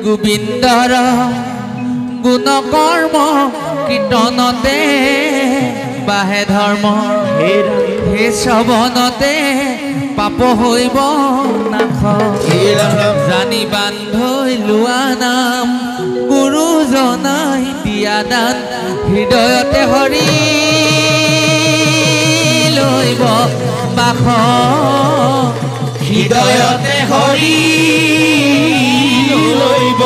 গোবিন্দৰ গুণ কৰ্ম কীৰ্তনতে বাহে ধৰ্ম হে শ্ৰৱণতে পাপ হইব নাশ জানি বান্ধৈ লোৱা নাম গুৰুজনাই দিয়া দান হৃদয়তে হৰি লইব বাস হৃদয়তে হৰি লইব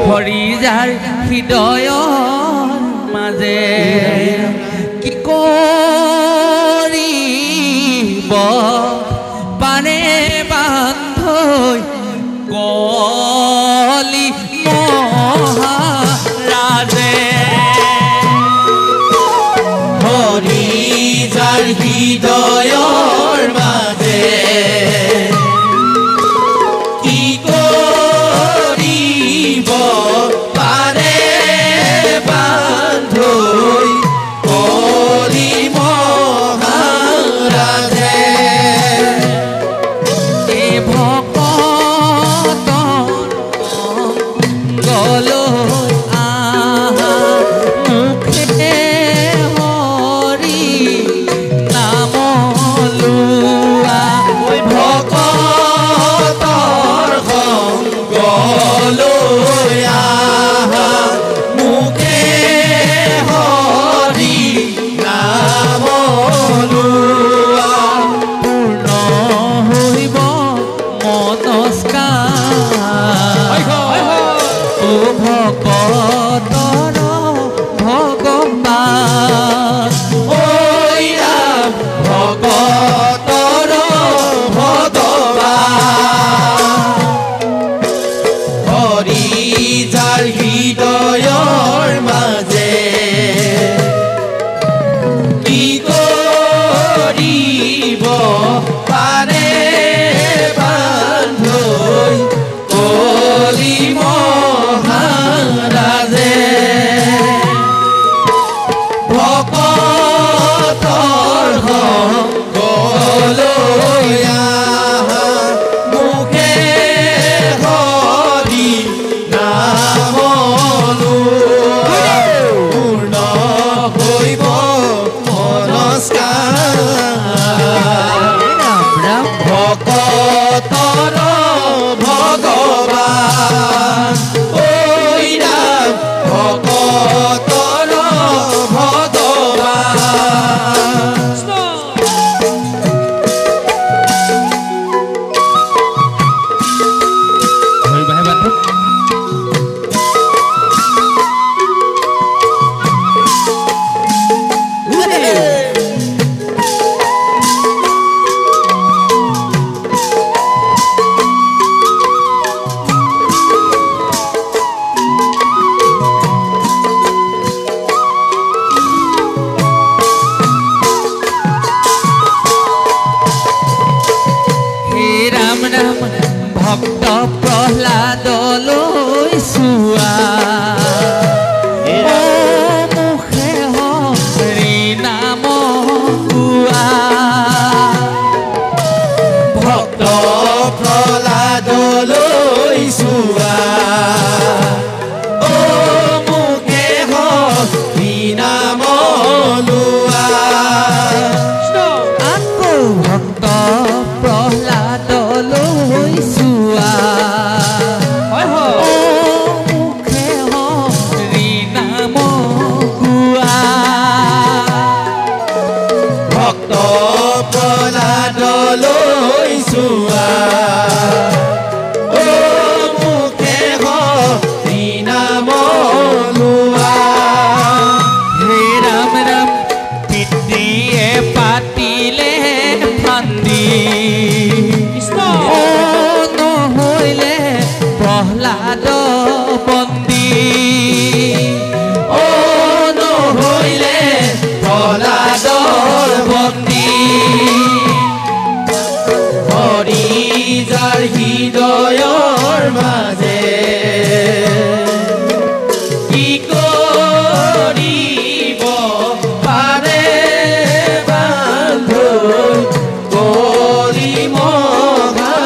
হৰি যাৰ হৃদয়ৰ মাজে কি কৰিব পাৰে বান্ধৈ কলি মহাৰাজে হৰি যাৰ হৃদয়ৰ মাজে কি কৰিব পাৰে বান্ধৈ কলি মহাৰাজে এই ভকতৰ গলৈ আহা মুখে হৰি নাম লোৱা ভকতৰ সংগলৈ আহা মুখে হৰি নাম লোৱা পূৰ্ণ হইব মনস্কাৰ ও ভকতৰ ভগৱান ঐ ৰাম ভকতৰ ভগৱান হৰি যাৰ হৃদয়ৰ মাজে কি কৰিব পাৰে বান্ধৈ কলি মহাৰাজে ভকতৰ সংগলৈ আহা মুখে হৰি নাম লোৱা পূৰ্ণ হইব মনস্কাৰ ৰাম ৰাম ভকতৰ ভগৱান ঐ ৰাম ভকতৰ ভগৱান ধৰিবাহে বান্ধৱ হে ৰাম ৰাম ভক্ত প্ৰহ্লাদলৈ চোৱা মুখে হৰি নাম কোৱা ভক্ত প্ৰহ্লাদলৈ চোৱা ও মুখে হৰি নাম লোৱা আকৌ ভক্ত প্ৰহ্লাদলৈ চোৱা মুখে হৰি নাম কোৱা ভক্ত প্ৰহ্লাদলৈ চোৱা ও মুখে হৰি নাম লোৱা হে ৰাম ৰাম পিতৃয়ে পাতিলে ফান্দি নহৈলে প্ৰহ্লাদ বন্দী নহৈলে প্ৰহ্লাদৰ বন্দী হৰি যাৰ হৃদয়ৰ মাজে কি কৰিব পাৰে বান্ধৈ কলি মহাৰাজে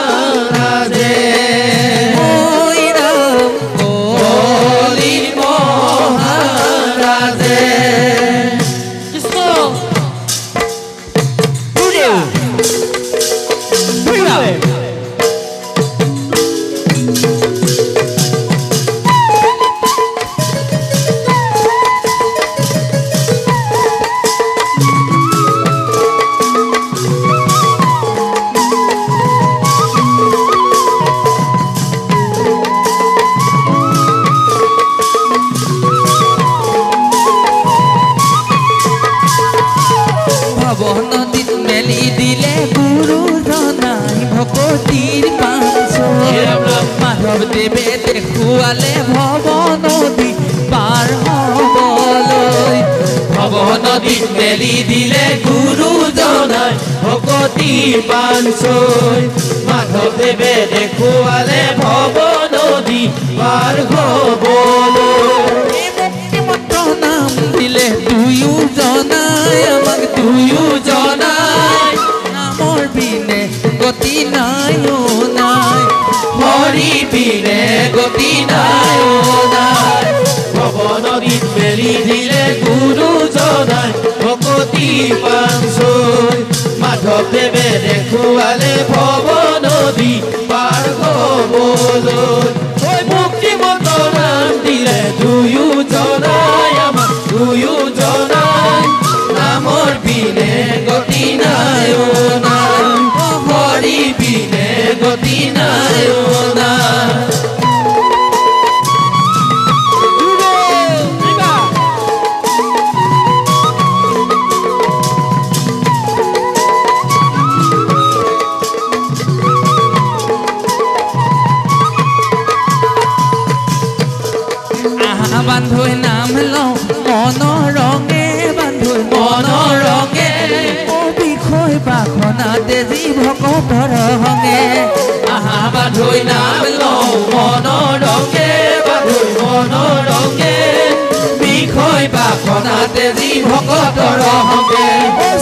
ভৱ নদীত মেলি দিলে গুৰুজনাই ভকতিৰ পাঞ্চয় মাধৱদেৱে দেখুৱালে ভৱ নদী পাৰ হ'বলৈ ভৱ নদীত মেলি দিলে গুৰুজনাই ভকতিৰ পাঞ্চয় মাধৱদেৱে দেখুৱালে ভৱ নদী পাৰ হ'বলৈ নাম দিলে দুয়োজনাই আমাক দুয়োজনাই নামৰ বিনে গতি নাই অ নাই হৰি বিনে গতি নাই অ নাই ভৱ নদীত মেলি দিলে গুৰুজনাই ভকতিৰ পাঞ্চয় মাধৱদেৱে দেখুৱালে ভৱ নদী পাৰ হ'বলৈ মুক্তিমন্ত নাম দিলে দুয়োজনাই আমাক দুয়োজনাই নামৰ বিনে গতি নাই অ নাই হৰি বিনে গতি নাই অ নাই বান্ধৈ নাম লওঁ মনৰ ৰঙে বান্ধৈ মনৰ ৰঙে বিষয় বাখনাতে যি ভকতৰ সংগে আহা বান্ধৈ নাম লওঁ মনৰ ৰঙে বান্ধৈ মনৰ ৰঙে বিষয় বাখনাতে যি ভকতৰ সংগে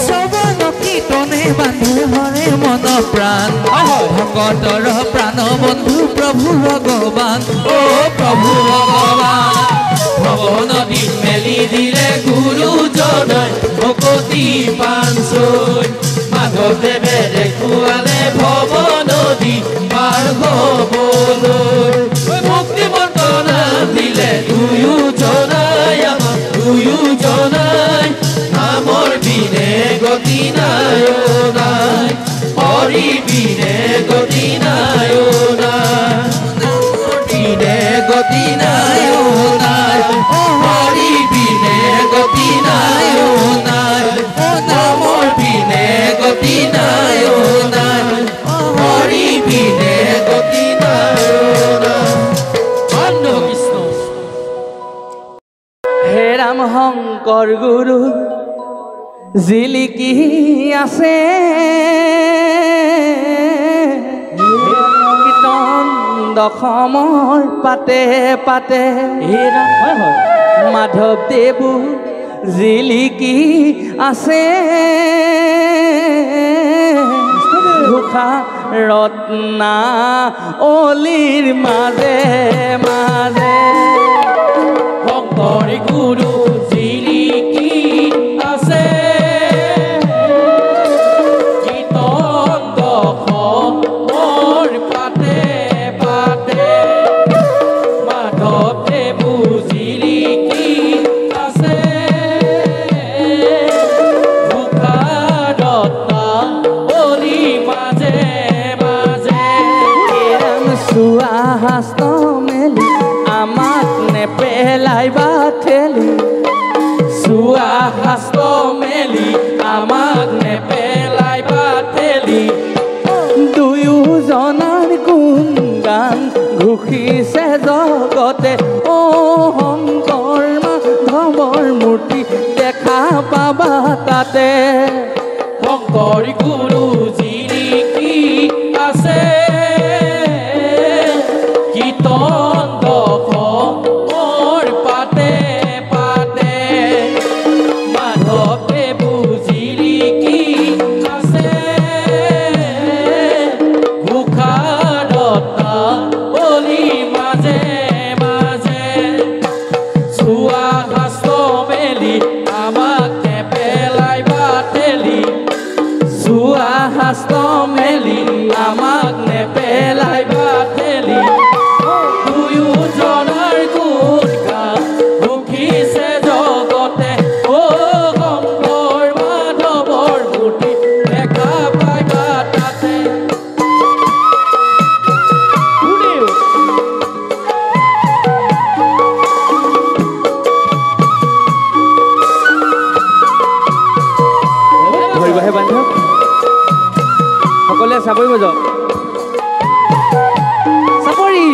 শ্ৰৱণ কীৰ্তনে বান্ধৈ হৰে মন প্ৰাণ ভকতৰ প্ৰাণ বন্ধু প্ৰভু ভগৱান অ প্ৰভু ভগৱান ভৱ নদীত মেলি দিলে গুৰুজনাই ভকতিৰ পাঞ্চয় মাধৱদেৱে দেখুৱালে ভৱ নদী পাৰ হ'বলৈ মুক্তিমন্ত নাম দিলে দুয়োজনাই আমাক দুয়োজনাই নামৰ বিনে গতি নাই অ নাই হৰি বিনে গতি নাই অ নাই বিনে গতি নাই অ নাই হৰি বিনে গতি নাই অ নাই নামৰ বিনে গতি নাই অ নাই হৰি বিনে গতি নাই অ নাই বন্ধ কৃষ্ণ হে ৰাম শংকৰ গুৰু জিলিকি আছে কীৰ্তন দশমৰ পাতে পাতে মাধৱদেৱো জিলিকি আছে ঘোষা ৰত্না অলিৰ মাজে মাজে শংকৰ গুৰু জিলিকি আছে কীৰ্তন দশমৰ পাতে পাতে মাধৱদেৱো জিলিকি আছে ঘোষা ৰত্না অলিৰ মাজে মাজে চোৱা হাস্ত মেলি আমাক নেপেলাইবা ঠেলি চোৱা হাস্ত মেলি আমাক নেপেলাইবা ঠেলি দুয়োজনাৰ গুণ গান ঘোষিছে জগতে অ শংকৰ মাধৱৰ মূৰ্তি দেখা পাবা তাতে শংকৰ গুৰু জিলিকি আছে কীৰ্তন দশমৰ পাতে পাতে মাধৱদেৱো জিলিকি আছে ঘোষা ৰত্না অলিৰ মাজে মাজে চোৱা হাস্ত মেলি আমাক নেপেলাইবা ঠেলি চোৱা হাস্ত মেলি আমাক নেপেলাইবা ঠেলি বজাওক চাপৰি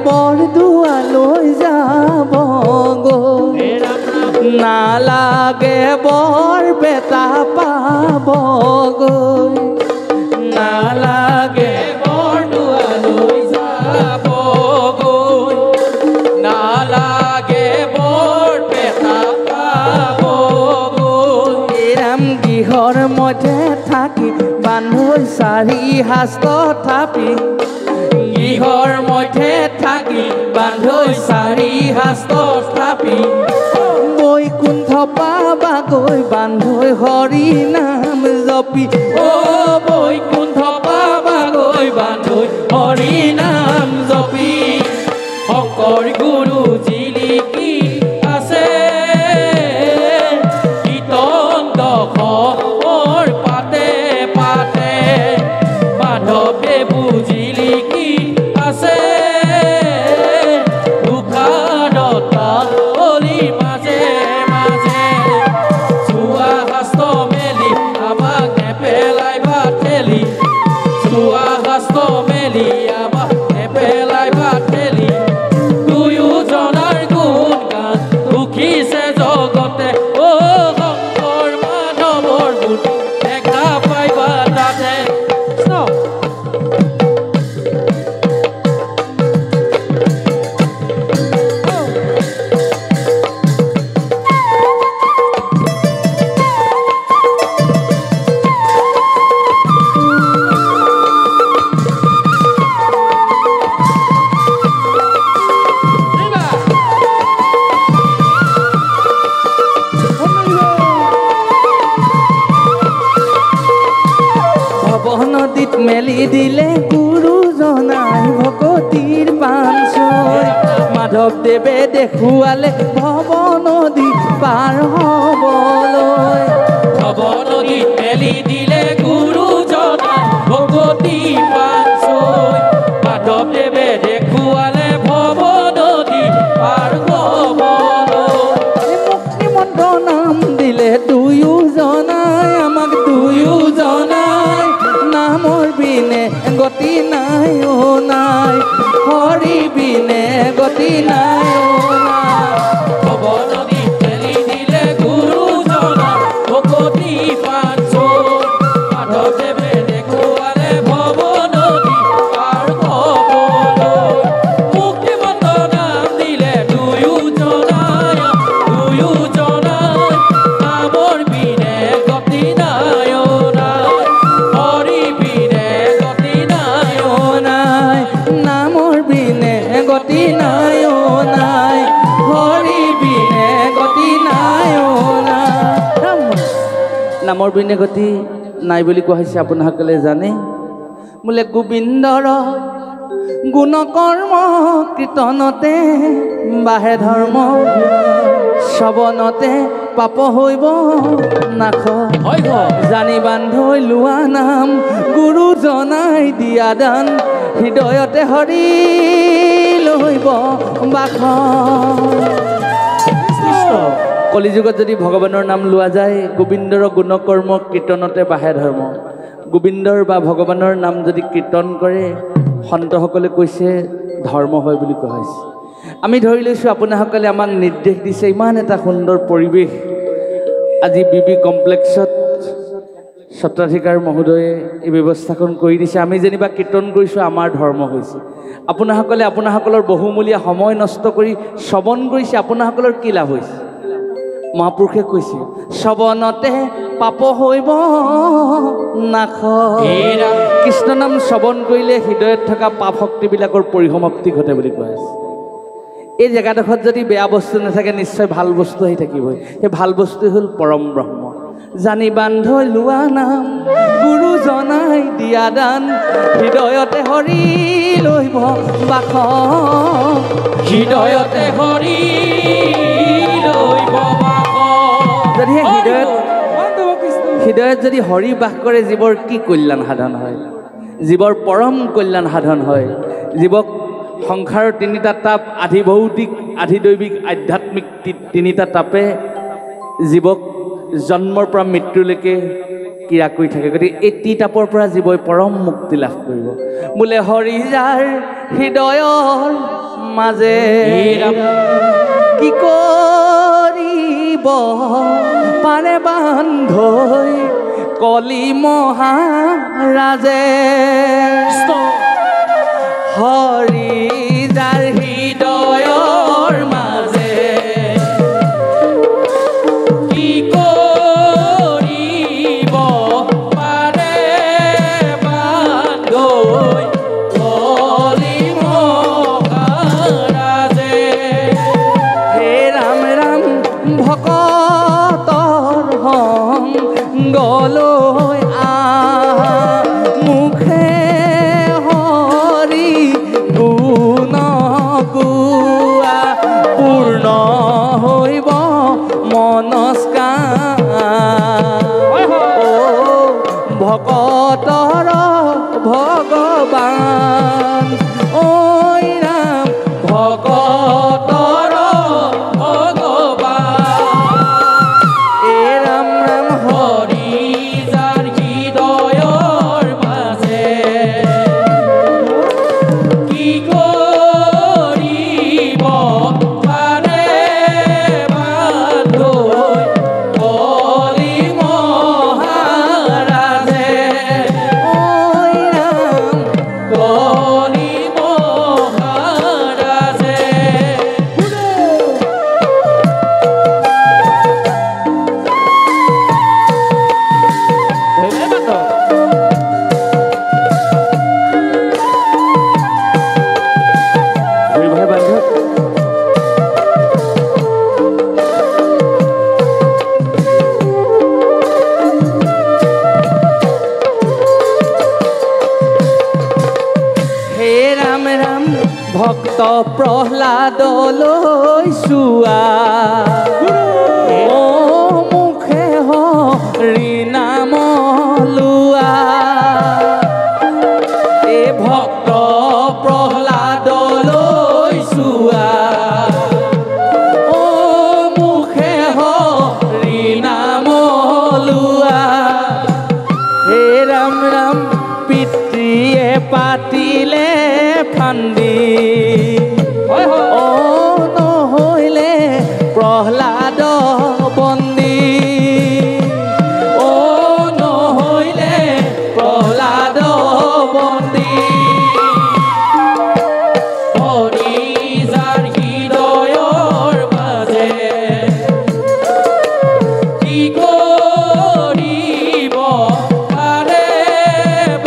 বৰদুৱালৈ যাব গৈ নালাগে বৰপেটা পাব গৈ নালাগে বৰদুৱালৈ যাব গৈ নালাগে বৰপেটা পাব গৈ ৰাম গৃহৰ মধ্যে থাকি বান্ধৈ চাৰি সাজ তথাপি গৃহৰ মধ্যে থাকি বান্ধৈ চাৰি সাজ তথাপি বৈকুণ্ঠ পাবাগৈ বান্ধৈ হৰি নাম জপি অ বৈকুণ্ঠ পাবাগৈ বান্ধৈ হৰি নাম জপি শংকৰ গুৰু জিলিকি আছে কীৰ্তন দশৰ পাতে পাতে মাধৱে বুজিলিকি আছে দুখাৰতা অলি মাজে মাজে চুৱা শাস্ত্ৰ মেলি আমাক নেপেলাইবা ঠেলি চুৱা শাস্ত্ৰ মেলি আমাক নেপেলাইবা ঠেলি দুয়োজনাৰ গুণ গান দুখিছে জগতে অ শংকৰ মাধৱৰ গুণ দেখা পাইবা তাতে নদীত মেলি দিলে গুৰুজনাই ভকতিৰ পাঞ্চৈ মাধৱদেৱে দেখুৱালে ভৱ নদী পাৰ হবলৈ ভৱ নদীত মেলি দিলে গুৰুজনাই ভকতি পাঞ্চৈ মাধৱদেৱে দেখুৱালে ভৱ নদী পাৰ হবলৈ মুক্তি মন্ত্ৰ নাম দিলে দুয়োজনাই আমাক দুয়োজনাই নামৰ বিনে গতি নাই অ নাই হৰি বিনে গতি নাই অ নাই ভৱ নদীত মেলি দিলে গুৰুজনাই ভকতি পাঞ্চৈ মাধৱদেৱে দেখুৱালে ভৱ নদী পাৰ হবলৈ মুক্তি মন্ত্ৰ নাম দিলে দুয়োজনাই নামৰ বিনে গতি নাই অ নাই হৰি বিনে গতি নাই অ নাই নামৰ বিনে গতি নাই অ নাই হৰি বিনে গতি নাই অ নাই নামৰ বিনে গতি নাই বুলি কোৱা হৈছে আপোনাসকলে জানে বোলে গোবিন্দৰ গুণকৰ্ম কীৰ্তনতে বাহে ধৰ্ম শ্ৰৱণতে পাপ হৈব নাশ হয় জানি বান্ধৈ লোৱা নাম গুৰুজনাই দিয়া দান হৃদয়তে হৰি লৈব বাস কলিযুগত যদি ভগৱানৰ নাম লোৱা যায় গোবিন্দৰ গুণকৰ্ম কীৰ্তনতে বাহে ধৰ্ম গোবিন্দৰ বা ভগৱানৰ নাম যদি কীৰ্তন কৰে সন্তসকলে কৈছে ধৰ্ম হয় বুলি কোৱা হৈছে আমি ধৰি লৈছোঁ আপোনাসকলে আমাক নিৰ্দেশ দিছে ইমান এটা সুন্দৰ পৰিৱেশ আজি বি কমপ্লেক্সত সত্ৰাধিকাৰ মহোদয়ে এই ব্যৱস্থাখন কৰি দিছে আমি যেনিবা কীৰ্তন কৰিছোঁ আমাৰ ধৰ্ম হৈছে আপোনাসকলে আপোনাসকলৰ বহুমূলীয়া সময় নষ্ট কৰি শ্ৰৱণ কৰিছে আপোনাসকলৰ কি লাভ হৈছে মহাপুৰুষে কৈছে শ্ৰৱণতে পাপ হৈব নাশ কৃষ্ণ নাম শ্ৰৱণ কৰিলে হৃদয়ত থকা পাপ শক্তিবিলাকৰ পৰিসমাপ্তি ঘটে বুলি কোৱা হৈছে এই জেগাডোখৰত যদি বেয়া বস্তু নাথাকে নিশ্চয় ভাল বস্তু আহি থাকিবই সেই ভাল বস্তু হ'ল পৰম ব্ৰহ্ম জানি বান্ধৈ লোৱা নাম গুৰুজনাই দিয়া দান হৃদয়তে হৰি লৈব বাস হৃদয়তে হৰি লৈব বাস যদিহে হৃদয়ত যদি হৰি বাস কৰে জীৱৰ কি কল্যাণ সাধন হয় জীৱৰ পৰম কল্যাণ সাধন হয় জীৱক সংসাৰৰ তিনিটা তাপ আধি ভৌতিক আধি দৈবিক আধ্যাত্মিক তিনিটা তাপে জীৱক জন্মৰ পৰা মৃত্যুলৈকে ক্ৰিয়া কৰি থাকে গতিকে এই তিতাপৰ পৰা জীৱই পৰম মুক্তি লাভ কৰিব বোলে হৰি যাৰ হৃদয়ৰ মাজে কি কৰিব পাৰে বান্ধৈ কলি মহাৰাজে হৰি যাৰ হৃদয়ৰ মাজে কি কৰিব পাৰে বান্ধৈ কলি মহাৰাজে হে ৰাম ৰাম ভকতৰ সংগলৈ মুখে হৰি গুণ গোৱা পূৰ্ণ হৈব মনস্কাৰ ভকতৰ ভগৱান ঐ ৰাম ভকতৰ ভগৱান এ ৰাম ৰাম হৰি যাৰ হৃদয়ৰ মাজে কি কৰিব পাৰে বান্ধৈ কলি মহাৰাজে ঐ ৰাম কলি মহাৰাজে ভাই বান্ধৱ হে ৰাম ৰাম ভক্ত প্ৰহ্লাদলৈ চোৱা ও মুখে হৰি নাম লোৱা এ ভক্ত প্ৰহ্লাদলৈ চোৱা ও মুখে হৰি নাম লোৱা হে ৰাম ৰাম পিতৃয়ে পাতিলে ফান্দি ও নহৈলে প্ৰহ্লাদ বন্দী ও নহৈলে প্ৰহ্লাদ বন্দী হৰি যাৰ হৃদয়ৰ মাজে কি কৰিব পাৰে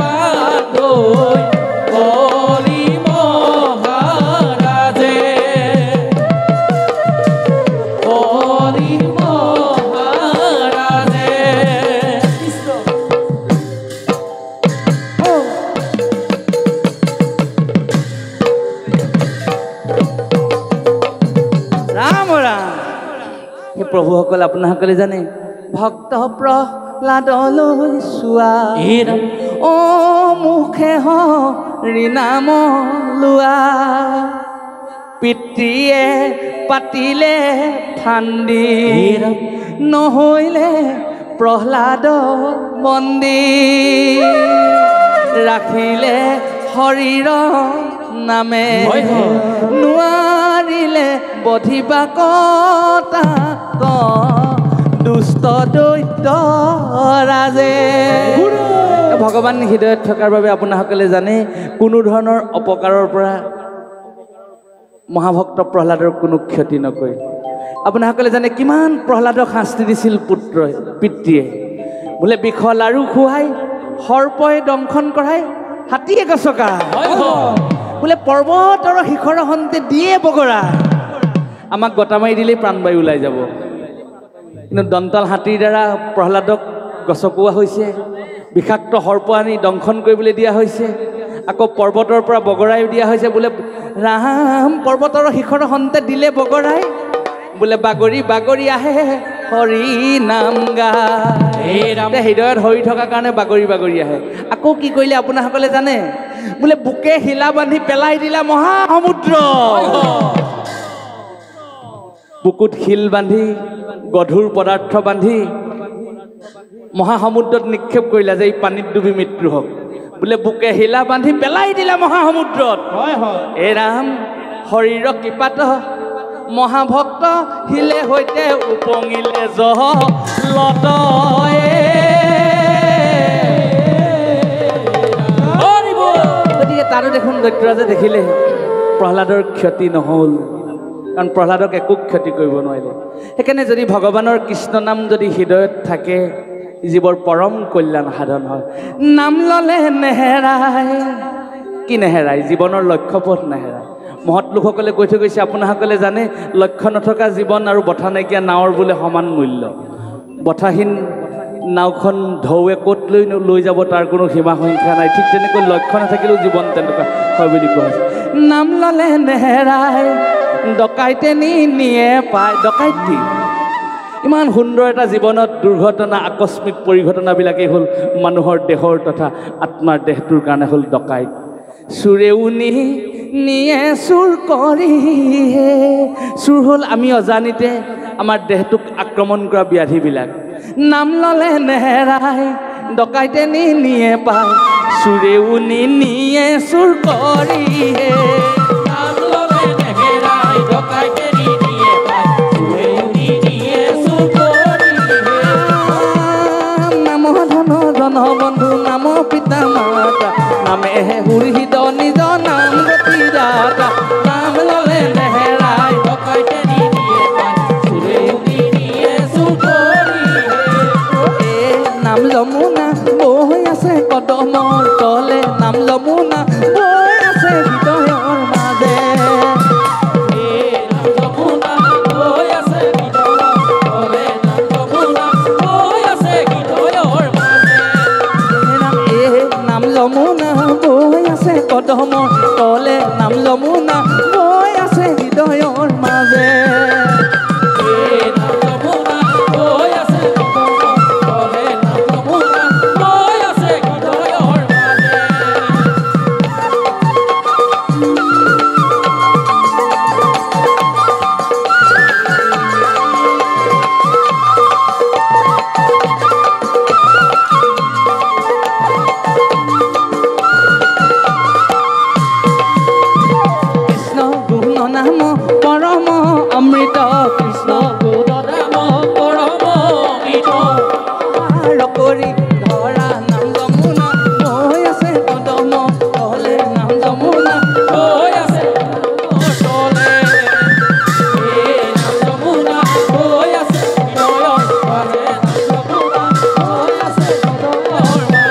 বান্ধৈ কলি মহাৰাজে কলি মহাৰাজে ৰাম ৰাম হে প্ৰভুসকল আপোনাসকলে জানে ভক্ত প্ৰহ্লাদলৈ চোৱা ও মুখে হৰি নাম লোৱা পিতৃয়ে পাতিলে ফান্দি নহৈলে প্ৰহ্লাদ বন্দী ৰাখিলে হৰিৰ নামে নোৱাৰিলে বধিবা কটা দুষ্ট দৈত্য ৰাজে ভগৱান হৃদয়ত থকাৰ বাবে আপোনাসকলে জানে কোনো ধৰণৰ অপকাৰৰ পৰা মহাভক্ত প্ৰহ্লাদৰ কোনো ক্ষতি নকৰে আপোনাসকলে জানে কিমান প্ৰহ্লাদক শাস্তি দিছিল পুত্ৰই পিতৃয়ে বোলে বিষল আৰু খুৱাই সৰ্পই দংশন কৰাই হাতীয়ে গছকা বোলে পৰ্বতৰ শিখৰ হন্তে দিয়ে বগৰা আমাক গটা মাৰি দিলেই প্ৰাণবায়ু ওলাই যাব কিন্তু দন্তাল হাতীৰ দ্বাৰা প্ৰহ্লাদক গছকোৱা হৈছে বিষাক্ত সৰ্প আনি দংশন কৰিবলৈ দিয়া হৈছে আকৌ পৰ্বতৰ পৰা বগৰাই দিয়া হৈছে বোলে ৰাম পৰ্বতৰ শিখৰ হন্তে দিলে বগৰাই বোলে বাগৰি বাগৰি আহে হৰি নাম গায় হৃদয়ত হৰি থকাৰ কাৰণে বাগৰি বাগৰি আহে আকৌ কি কৰিলে আপোনাসকলে জানে বোলে বুকে শিলা বান্ধি পেলাই দিলা মহাসমুদ্ৰ বুকুত শিল বান্ধি গধুৰ পদাৰ্থ বান্ধি মহাসমুদ্ৰত নিক্ষেপ কৰিলা যে এই পানীত ডুবি মৃত্যু হওক বোলে বুকে শিলা বান্ধি পেলাই দিলা মহাসমুদ্ৰত এ ৰাম শৰীৰ কৃপাত মহাভক্ত শিলে সৈতে উপঙিলে জলত গতিকে তাৰো দেখোন দৈত্যৰাজে দেখিলে প্ৰহ্লাদৰ ক্ষতি নহ'ল কাৰণ প্ৰহ্লাদক একো ক্ষতি কৰিব নোৱাৰিলে সেইকাৰণে যদি ভগৱানৰ কৃষ্ণ নাম যদি হৃদয়ত থাকে জীৱৰ পৰম কল্যাণ সাধন হয় নাম ল'লে নেহেৰাই কি নেহেৰাই জীৱনৰ লক্ষ্যপথ নেহেৰাই মহৎ লোকসকলে কৈ থৈ গৈছে আপোনাসকলে জানে লক্ষ্য নথকা জীৱন আৰু বঠা নাইকিয়া নাৱৰ বোলে সমান মূল্য বঠাহীন নাওখন ঢৌৱে ক'ত লৈ যাব তাৰ কোনো সীমা সংখ্যা নাই ঠিক তেনেকৈ লক্ষ্য নাথাকিলেও জীৱন তেনেকুৱা হয় বুলি কোৱা হৈছে নাম ল'লে নেহেৰাই ডকাইতে নিয়ে পায় ডকাইতি ইমান সুন্দৰ এটা জীৱনত দুৰ্ঘটনা আকস্মিক পৰিঘটনাবিলাকেই হ'ল মানুহৰ দেহৰ তথা আত্মাৰ দেহটোৰ কাৰণে হ'ল ডকাইত চোৰেও নিয়ে চুৰ কৰি চুৰ হ'ল আমি অজানিতে আমাৰ দেহটোক আক্ৰমণ কৰা ব্যাধিবিলাক নাম ল'লে নেহেৰাই ডকাইতে নিয়ে পায় চোৰেও নিয়ে চুৰ কৰি নাম ল'লে নেহেৰাই ডকাইতে নিয়ে পায় চোৰেও নিয়ে চুৰ কৰি নাম ধন জন বন্ধু নাম পিতা মাতা নামেহে সুৰহিত নিজ নাম গতি দাতা নাম ল'লে নেহেৰাই ডকাইতে নিয়ে পায় চোৰেও নিয়ে চুৰ কৰি নাম যমুনা বৈ আছে কদমৰ তলে নাম যমুনা বৈ আছে হৃদয়ৰ মাজে নাম যমুনা বৈ আছে হৃদয়ৰ তলে নাম যমুনা বৈ আছে হৃদয়ৰ মাজে নাম যমুনা বৈ আছে কদমৰ তলে নাম যমুনা বৈ আছে হৃদয়ৰ মাজে অমৃত কৃষ্ণ গুণ নাম পৰম অমৃত কৰি ধৰা নাম যমুনা বৈ আছে কদম তলে নাম যমুনা বৈ আছে তলে নাম যমুনা বৈ আছে হৃদয়ৰ মাজে নাম যমুনা বৈ আছে হৃদয়ৰ মাজে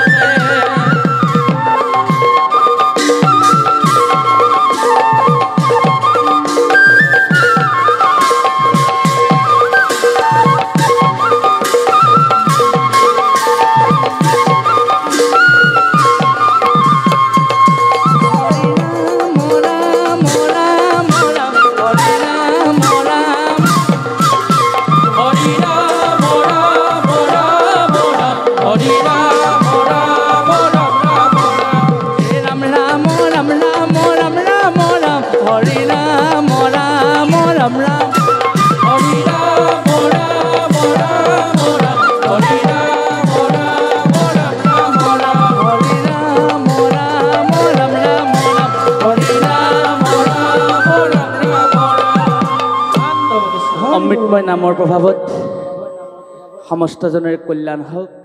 অমৃতময় নামৰ প্ৰভাৱত সমস্তজনৰে কল্যাণ হওক।